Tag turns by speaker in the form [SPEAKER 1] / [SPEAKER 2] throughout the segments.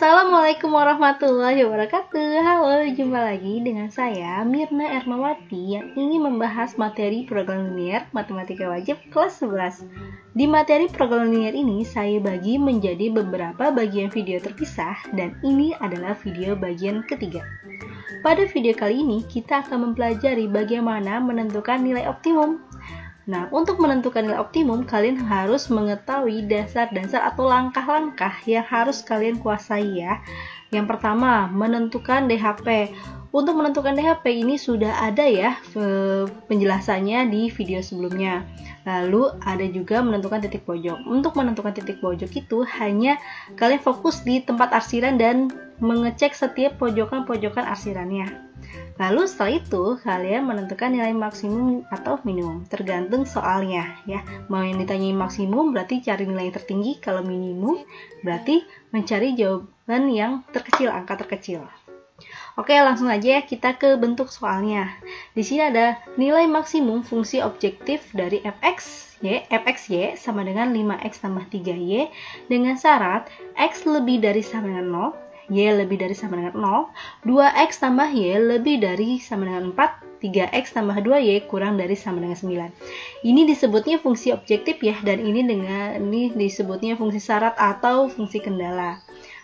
[SPEAKER 1] Assalamualaikum warahmatullahi wabarakatuh. Halo, jumpa lagi dengan saya Mirna Ermawati yang ingin membahas materi program linear matematika wajib kelas 11. Di materi program linear ini saya bagi menjadi beberapa bagian video terpisah dan ini adalah video bagian ketiga. Pada video kali ini kita akan mempelajari bagaimana menentukan nilai optimum. Nah, untuk menentukan nilai optimum, kalian harus mengetahui dasar-dasar atau langkah-langkah yang harus kalian kuasai ya. Yang pertama, menentukan DHP. Untuk menentukan DHP ini sudah ada ya penjelasannya di video sebelumnya. Lalu ada juga menentukan titik pojok. Untuk menentukan titik pojok itu hanya kalian fokus di tempat arsiran dan mengecek setiap pojokan-pojokan arsirannya. Lalu setelah itu kalian menentukan nilai maksimum atau minimum, tergantung soalnya ya. Mau yang ditanyain maksimum berarti cari nilai yang tertinggi, kalau minimum berarti mencari jawaban yang terkecil, angka terkecil. Oke, langsung aja ya kita ke bentuk soalnya. Di sini ada nilai maksimum fungsi objektif dari fxy sama dengan 5x tambah 3y dengan syarat x lebih dari sama dengan 0, y lebih dari sama dengan 0, 2x tambah y lebih dari sama dengan 4, 3x tambah 2y kurang dari sama dengan 9. Ini disebutnya fungsi objektif ya, dan ini disebutnya fungsi syarat atau fungsi kendala.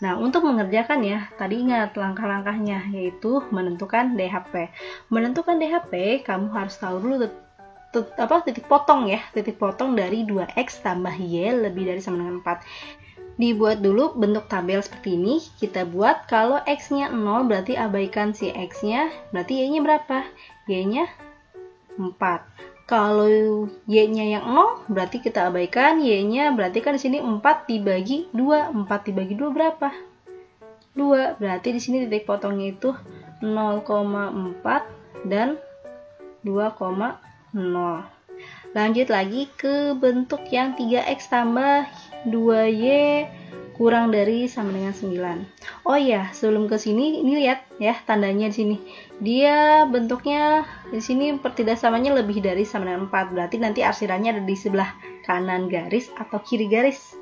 [SPEAKER 1] Nah, untuk mengerjakannya, tadi ingat langkah-langkahnya, yaitu menentukan DHP. Menentukan DHP, kamu harus tahu dulu titik potong ya, titik potong dari 2x tambah y lebih dari sama dengan 4. Dibuat dulu bentuk tabel seperti ini. Kita buat kalau x-nya 0 berarti abaikan si x-nya, berarti y-nya berapa? Y-nya 4. Kalau y-nya yang 0 berarti kita abaikan, y-nya berarti kan di sini 4 dibagi 2. 4 dibagi 2 berapa? 2. Berarti di sini titik potongnya itu 0,4 dan 2,0. Lanjut lagi ke bentuk yang 3x tambah 2y kurang dari sama dengan 9. Oh ya, sebelum ke sini ini lihat ya tandanya di sini. Dia bentuknya di sini tidak samanya lebih dari sama dengan 4. Berarti nanti arsirannya ada di sebelah kanan garis atau kiri garis.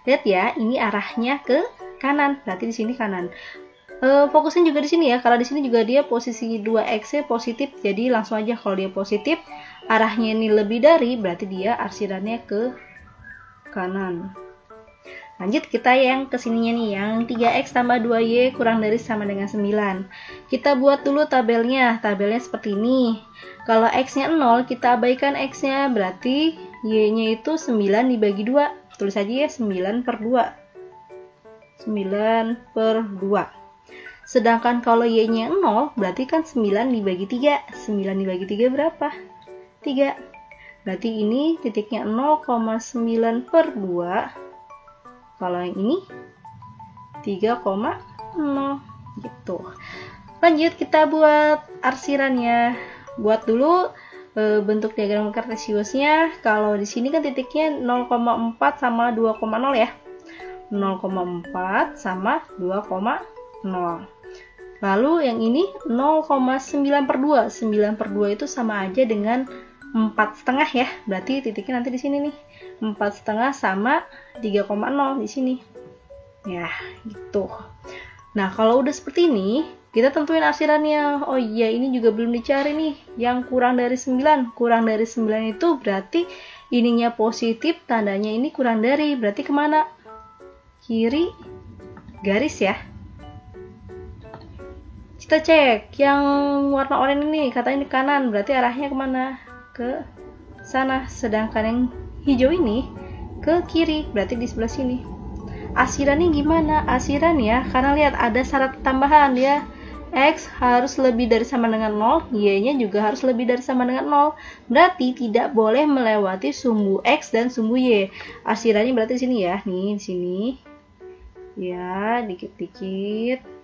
[SPEAKER 1] Lihat ya, ini arahnya ke kanan. Berarti di sini kanan. Fokusnya juga di sini ya. Kalau di sini juga dia posisi 2x-nya positif. Jadi langsung aja kalau dia positif, arahnya ini lebih dari, berarti dia arsirannya ke kanan. Lanjut kita yang kesininya nih, yang 3x tambah 2y kurang dari sama dengan 9. Kita buat dulu tabelnya. Tabelnya seperti ini. Kalau x-nya 0, kita abaikan x-nya, berarti y-nya itu 9 dibagi 2. Tulis aja ya, 9 per 2. 9 per 2. Sedangkan kalau y-nya 0, berarti kan 9 dibagi 3. 9 dibagi 3 berapa? 3. Berarti ini titiknya 0,9 per 2. Kalau yang ini 3,0 gitu. Lanjut kita buat arsirannya. Buat dulu bentuk diagram kartesiusnya. Kalau di sini kan titiknya 0,4 sama 2,0 ya. 0,4 sama 2,0. Lalu yang ini 0,9 per 2. 9 per 2 itu sama aja dengan 4,5 ya. Berarti titiknya nanti di sini nih. 4,5 sama 3,0 di sini. Ya, gitu. Nah, kalau udah seperti ini, kita tentuin arsirannya. Oh iya, ini juga belum dicari nih. Yang kurang dari 9. Kurang dari 9 itu berarti ininya positif, tandanya ini kurang dari. Berarti kemana? Kiri garis ya. Kita cek yang warna oranye ini, katanya di kanan, berarti arahnya kemana? Ke sana. Sedangkan yang hijau ini ke kiri, berarti di sebelah sini. Arsirannya gimana? Arsiran ya, karena lihat ada syarat tambahan dia. X harus lebih dari sama dengan 0, y-nya juga harus lebih dari sama dengan 0. Berarti tidak boleh melewati sumbu X dan sumbu Y. Arsirannya berarti di sini ya, nih di sini. Ya, dikit-dikit.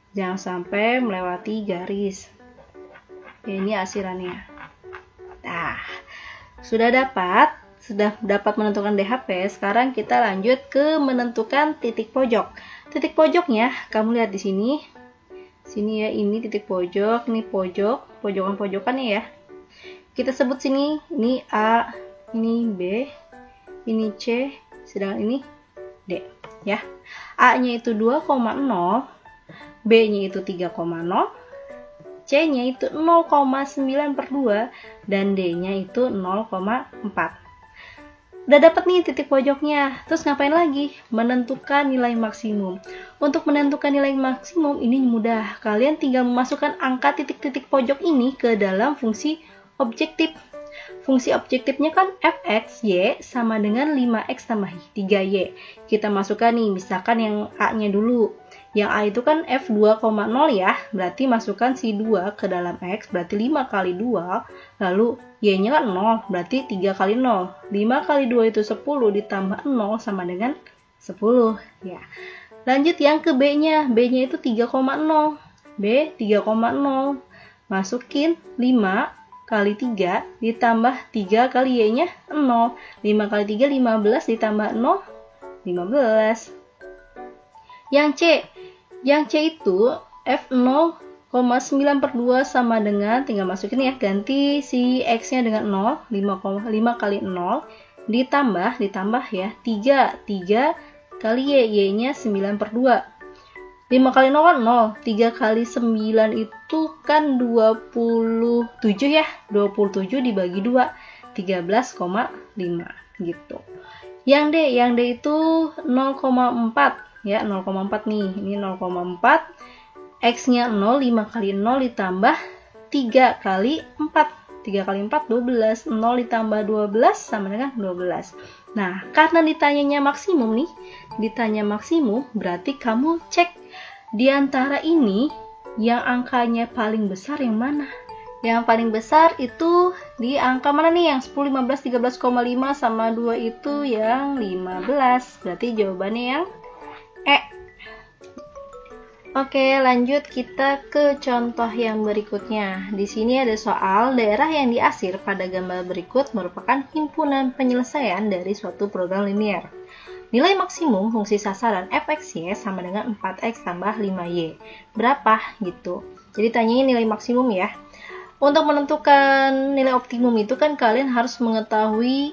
[SPEAKER 1] Jangan sampai melewati garis. Ya, ini arsirannya. Nah, sudah dapat menentukan DHP. Sekarang kita lanjut ke menentukan titik pojok. Titik pojoknya, kamu lihat di sini. Sini ya, ini titik pojok, ini pojok, pojokan-pojokannya ya. Kita sebut sini, ini A, ini B, ini C, sedangkan ini D. ya. A-nya itu 2,0, B-nya itu 3,0, C-nya itu 0,9/2, dan D-nya itu 0,4. Udah dapat nih titik pojoknya. Terus ngapain lagi? Menentukan nilai maksimum. Untuk menentukan nilai maksimum ini mudah. Kalian tinggal memasukkan angka titik-titik pojok ini ke dalam fungsi objektif. Fungsi objektifnya kan fx y sama dengan 5x tambah 3y. Kita masukkan nih, misalkan yang A-nya dulu. Yang A itu kan f2,0 ya, berarti masukkan si 2 ke dalam x, berarti 5 kali 2, lalu y-nya kan 0, berarti 3 kali 0. 5 kali 2 itu 10, ditambah 0 sama dengan 10. Ya. Lanjut yang ke B-nya, B-nya itu 3,0. B 3,0. Masukin 5 kali 3, ditambah 3 kali y-nya 0. 5 kali 3, 15, ditambah 0, 15. Yang C itu F0,9/2 sama dengan, tinggal masukin ya, ganti si X-nya dengan 0, 5 kali 0, ditambah ya, 3 kali Y-nya 9/2. 5 kali 0 kan 0, 3 kali 9 itu kan 27 ya, 27 dibagi 2, 13,5 gitu. Yang D itu 0,4 ya, 0,4 nih, ini 0,4, X-nya 0, 5 kali 0 ditambah 3 kali 4, 3 kali 4, 12, 0 ditambah 12 sama dengan 12. Nah, karena ditanyanya maksimum nih, berarti kamu cek di antara ini, yang angkanya paling besar yang mana? Yang paling besar itu di angka mana nih? Yang 10, 15, 13,5 sama 2 itu yang 15. Berarti jawabannya yang E. Oke, lanjut kita ke contoh yang berikutnya. Di sini ada soal daerah yang diasir pada gambar berikut merupakan himpunan penyelesaian dari suatu program linear. Nilai maksimum fungsi sasaran fx y sama dengan 4x tambah 5y. Berapa gitu? Jadi tanyain nilai maksimum ya. Untuk menentukan nilai optimum itu kan kalian harus mengetahui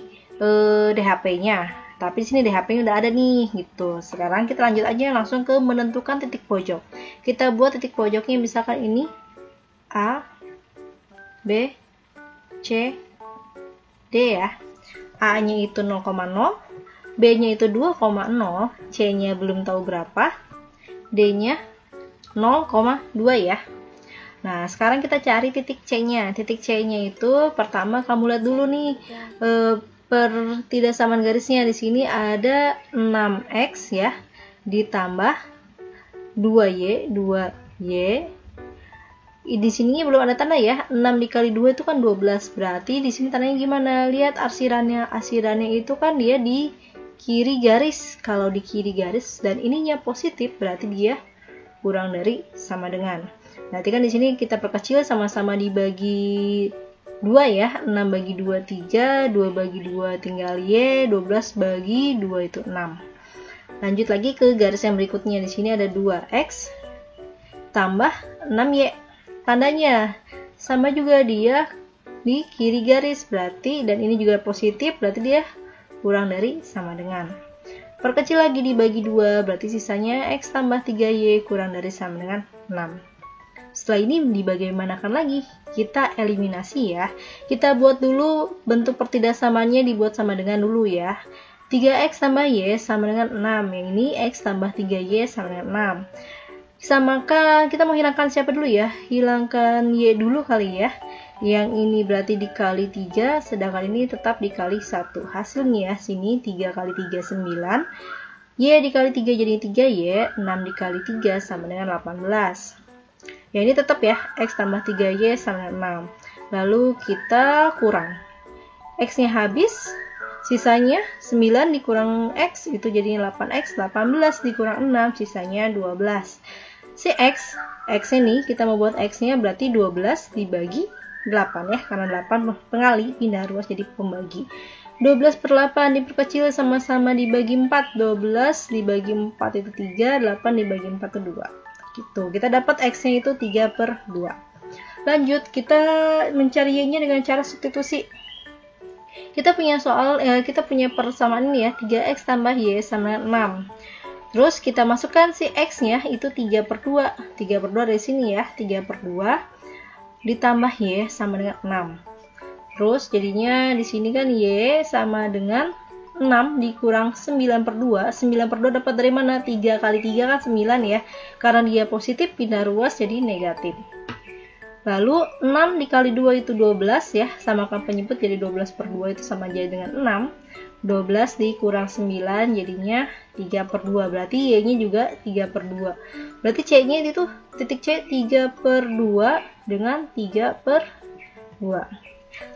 [SPEAKER 1] DHP-nya. Tapi di sini DHP-nya udah ada nih gitu. Sekarang kita lanjut aja langsung ke menentukan titik pojok. Kita buat titik pojoknya misalkan ini A, B, C, D ya. A-nya itu 0,0, B-nya itu 2,0, C-nya belum tahu berapa, D-nya 0,2 ya. Nah, sekarang kita cari titik C-nya. Titik C-nya itu pertama kamu lihat dulu nih pertidaksamaan garisnya. Di sini ada 6x ya, ditambah 2y. Di sini belum ada tanda ya. 6 dikali 2 itu kan 12. Berarti di sini tandanya gimana? Lihat arsirannya. Arsirannya itu kan dia di kiri garis. Kalau di kiri garis dan ininya positif, berarti dia kurang dari sama dengan. Berarti kan di sini kita perkecil, sama-sama dibagi 2 ya, 6 bagi 2 3, 2 bagi 2 tinggal Y, 12 bagi 2 itu 6. Lanjut lagi ke garis yang berikutnya. Di sini ada 2x tambah 6y. Tandanya sama juga dia di kiri garis, berarti, dan ini juga positif, berarti dia kurang dari sama dengan. Perkecil lagi dibagi 2, berarti sisanya x tambah 3y kurang dari sama dengan 6. Setelah ini dibagaimanakan lagi? Kita eliminasi ya. Kita buat dulu bentuk pertidaksamaannya, dibuat sama dengan dulu ya. 3x tambah y sama dengan 6. Yang ini x tambah 3y sama dengan 6. Samakan, kita mau hilangkan siapa dulu ya? Hilangkan y dulu kali ya. Yang ini berarti dikali 3, sedangkan ini tetap dikali 1. Hasilnya sini 3 kali 3 9. Y dikali 3 jadi 3y, 6 dikali 3 sama dengan 18. Ya ini tetap ya, x tambah 3y sama dengan 6. Lalu kita kurang. X-nya habis, sisanya 9 dikurang x, itu jadinya 8x. 18 dikurang 6, sisanya 12. Si x-nya nih, kita mau buat x-nya berarti 12 dibagi 8 ya, karena 8 pengali, pindah ruas jadi pembagi. 12/8 diperkecil, sama-sama dibagi 4. 12 dibagi 4 itu 3, 8 dibagi 4 itu 2. Gitu. Kita dapat x-nya itu 3/2. Lanjut, kita mencari y-nya dengan cara substitusi. Kita punya persamaan ini ya, 3x tambah y sama 6. Terus kita masukkan si X-nya itu 3/2. 3/2 dari sini ya, 3/2 ditambah Y sama dengan 6. Terus jadinya di sini kan Y sama dengan 6 dikurang 9/2. 9/2 dapat dari mana? 3 kali 3 kan 9 ya. Karena dia positif pindah ruas jadi negatif. Lalu 6 dikali 2 itu 12 ya. Samakan penyebut jadi 12/2 itu sama aja dengan 6. 12 dikurang 9 jadinya 3/2. Berarti Y-nya juga 3/2. Berarti C-nya itu titik C 3/2 dengan 3/2.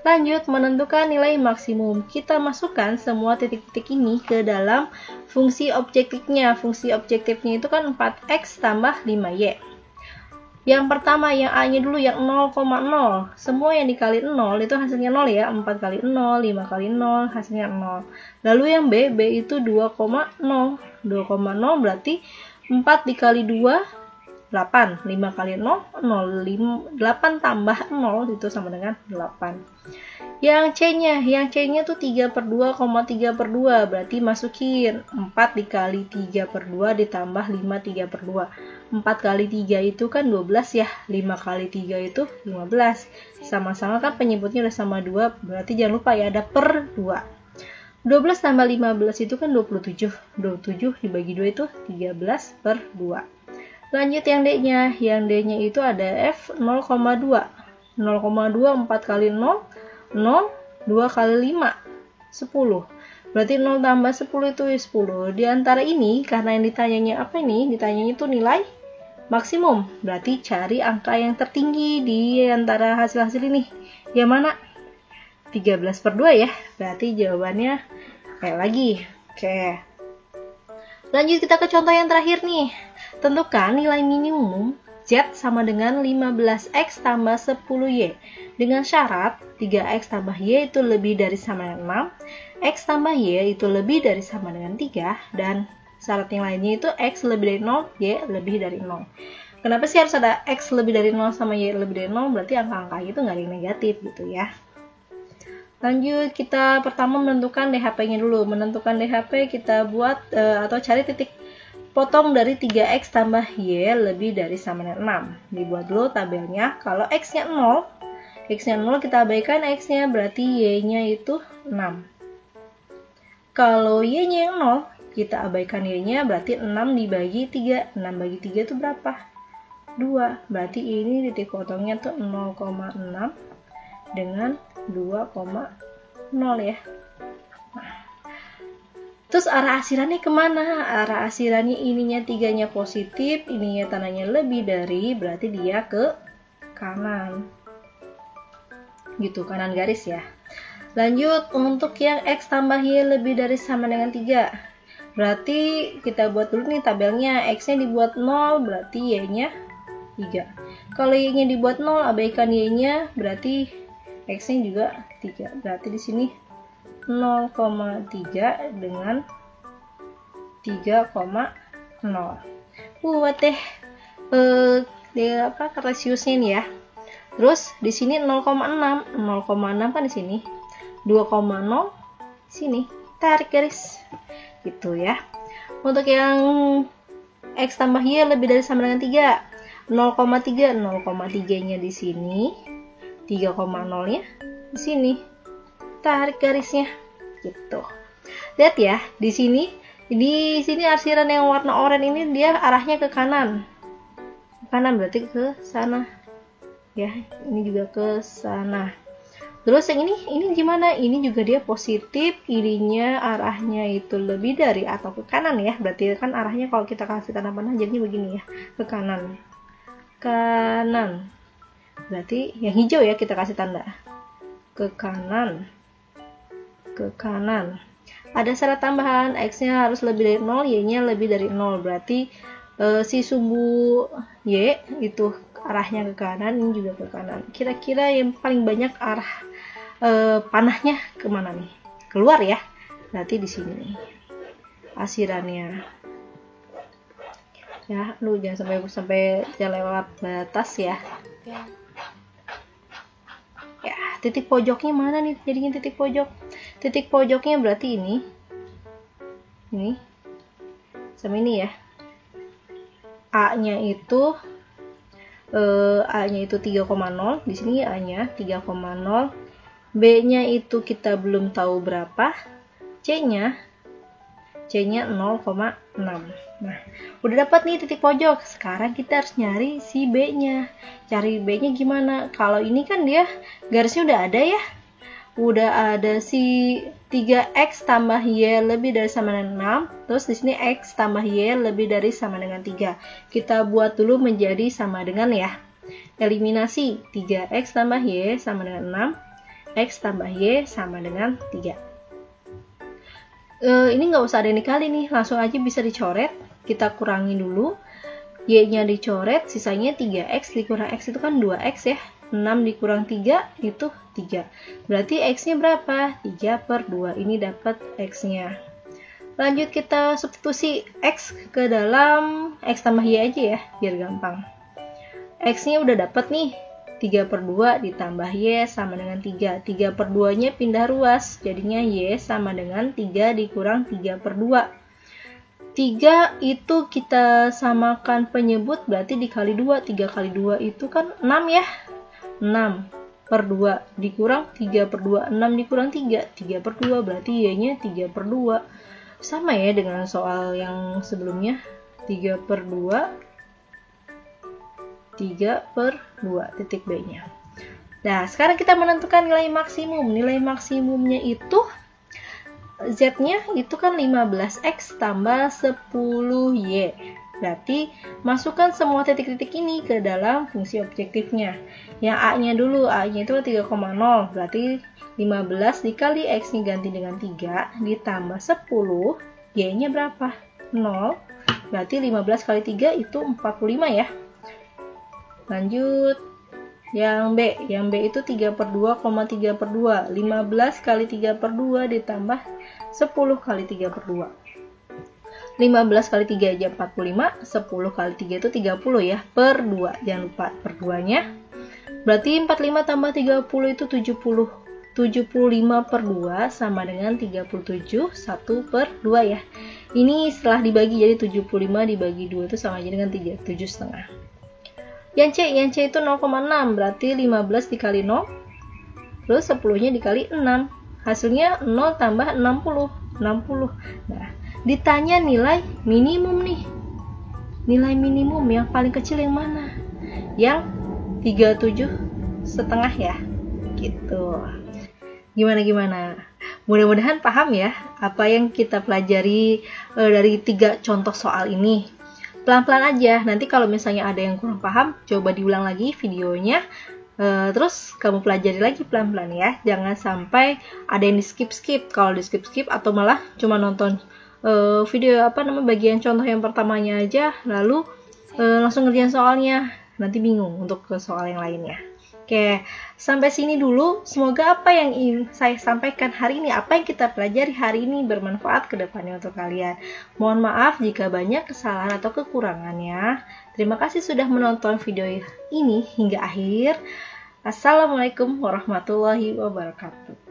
[SPEAKER 1] Lanjut, menentukan nilai maksimum. Kita masukkan semua titik-titik ini ke dalam fungsi objektifnya. Fungsi objektifnya itu kan 4x tambah 5y. Yang pertama, yang A-nya dulu, yang 0,0. Semua yang dikali 0 itu hasilnya 0 ya. 4 kali 0, 5 kali 0, hasilnya 0. Lalu yang B, B itu 2,0. 2,0 berarti 4 dikali 2, 8. 5 kali 0, 0. 8 tambah 0 itu sama dengan 8. Yang C-nya tuh 3/2, 3/2. Berarti masukin 4 dikali 3/2 ditambah 5 3/2. 4 kali 3 itu kan 12 ya. 5 kali 3 itu 15. Sama-sama kan penyebutnya udah sama 2. Berarti jangan lupa ya ada per 2. 12 tambah 15 itu kan 27. 27 dibagi 2 itu 13/2. Lanjut yang D-nya. Yang D-nya itu ada F 0,2. 0,2 4 kali 0, 0, 2 kali 5, 10. Berarti 0 tambah 10 itu 10. Di antara ini, karena yang ditanyanya apa ini? Ditanyanya itu nilai maksimum. Berarti cari angka yang tertinggi di antara hasil-hasil ini. Yang mana? 13/2 ya. Berarti jawabannya kayak lagi. Oke. Lanjut kita ke contoh yang terakhir nih. Tentukan nilai minimum Z sama dengan 15x tambah 10y. Dengan syarat 3x tambah y itu lebih dari sama dengan 6, x tambah y itu lebih dari sama dengan 3, dan syarat yang lainnya itu x lebih dari 0, y lebih dari 0. Kenapa sih harus ada x lebih dari 0 sama y lebih dari 0? Berarti angka-angka itu nggak ada yang negatif gitu ya. Lanjut, kita pertama menentukan DHP-nya dulu. Menentukan DHP kita buat atau cari titik potong dari 3x tambah y lebih dari sama dengan 6. Dibuat dulu tabelnya. Kalau x-nya 0, kita abaikan x-nya, berarti y-nya itu 6. Kalau y-nya yang 0, kita abaikan y-nya, berarti 6 dibagi 3. 6 bagi 3 itu berapa? 2. Berarti ini titik potongnya tuh 0,6 dengan 2,0 ya. Terus arah asirannya kemana? Arah asirannya ininya 3-nya positif, ininya tandanya lebih dari, berarti dia ke kanan. Gitu, kanan garis ya. Lanjut, untuk yang x tambah y lebih dari sama dengan 3. Berarti kita buat dulu nih tabelnya. X-nya dibuat 0, berarti y-nya 3. Kalau y-nya dibuat 0, abaikan y-nya, berarti x-nya juga 3. Berarti di sini 0,3 dengan 3,0. Buat deh rasiusnya nih ya. Terus di sini 0,6. 0,6 kan di sini. 2,0 sini. Tarik garis. Gitu ya. Untuk yang x tambah y lebih dari sama dengan 3. 0,3. 0,3-nya di sini. 3,0-nya di sini. Tarik garisnya gitu. Lihat ya, di sini arsiran yang warna oranye ini dia arahnya ke kanan. Kanan berarti ke sana. Ya, ini juga ke sana. Terus yang ini gimana? Ini juga dia positif, ininya arahnya itu lebih dari atau ke kanan ya. Berarti kan arahnya kalau kita kasih tanda panah jadinya begini ya, ke kanan. Kanan. Berarti yang hijau ya kita kasih tanda. Ke kanan. Ke kanan. Ada syarat tambahan, x-nya harus lebih dari 0, y-nya lebih dari 0. Berarti si sumbu y itu arahnya ke kanan, ini juga ke kanan. Kira-kira yang paling banyak arah panahnya kemana nih? Keluar ya. Berarti di sini asirannya. Ya, lu jangan sampai lewat batas ya. Titik pojoknya mana nih? Jadinya titik pojok. Titik pojoknya berarti ini sama ini ya. A-nya itu 3,0, di sini A-nya 3,0. B-nya itu kita belum tahu berapa. C-nya 0,6. Nah, udah dapat nih titik pojok. Sekarang kita harus nyari si B-nya. Cari B-nya gimana? Kalau ini kan dia garisnya udah ada ya. Udah ada si 3x tambah y lebih dari sama dengan 6. Terus di sini x tambah y lebih dari sama dengan 3. Kita buat dulu menjadi sama dengan ya. Eliminasi 3x tambah y sama dengan 6. X tambah y sama dengan 3. Ini nggak usah ada yang dikali nih. Langsung aja bisa dicoret. Kita kurangi dulu. Y-nya dicoret. Sisanya 3x dikurang x itu kan 2x ya. 6 dikurang 3 itu 3. Berarti x-nya berapa? 3/2. Ini dapat x-nya. Lanjut kita substitusi x ke dalam x tambah y aja ya, biar gampang. X-nya udah dapat nih. 3/2 ditambah y sama dengan 3. 3/2-nya pindah ruas. Jadinya y sama dengan 3 dikurang 3/2. 3 itu kita samakan penyebut, berarti dikali 2. 3 kali 2 itu kan 6 ya. 6/2 dikurang 3/2. 6 dikurang 3, 3/2, berarti y-nya 3/2. Sama ya dengan soal yang sebelumnya. 3/2, 3/2 titik B-nya. Nah, sekarang kita menentukan nilai maksimum. Nilai maksimumnya itu Z-nya itu kan 15x tambah 10y. Berarti masukkan semua titik-titik ini ke dalam fungsi objektifnya. Yang A-nya dulu, A-nya itu 3,0. Berarti 15 dikali X-nya ganti dengan 3 ditambah 10. Y-nya berapa? 0. Berarti 15 kali 3 itu 45 ya. Lanjut. Yang B itu 3/2,3/2. 15 kali 3/2 ditambah 10 kali 3/2. 15 kali 3 aja 45, 10 kali 3 itu 30 ya, per 2. Jangan lupa per 2-nya. Berarti 45 tambah 30 itu 70. 75/2 sama dengan 37, 1/2 ya. Ini setelah dibagi jadi 75 dibagi 2 itu sama aja dengan 7,5. Yang C itu 0,6, berarti 15 dikali 0, terus 10-nya dikali 6. Hasilnya 0 tambah 60. Nah, ditanya nilai minimum nih. Nilai minimum yang paling kecil yang mana? Yang 37,5 ya. Gitu. Gimana? Mudah-mudahan paham ya apa yang kita pelajari dari 3 contoh soal ini. Pelan-pelan aja. Nanti kalau misalnya ada yang kurang paham, coba diulang lagi videonya. Terus kamu pelajari lagi pelan-pelan ya. Jangan sampai ada yang di skip-skip. Kalau di skip-skip atau malah cuma nonton video bagian contoh yang pertamanya aja, lalu langsung ngerjain soalnya. Nanti bingung untuk ke soal yang lainnya. Oke, sampai sini dulu. Semoga apa yang ingin saya sampaikan hari ini, apa yang kita pelajari hari ini bermanfaat ke depannya untuk kalian. Mohon maaf jika banyak kesalahan atau kekurangannya. Terima kasih sudah menonton video ini hingga akhir. Assalamualaikum warahmatullahi wabarakatuh.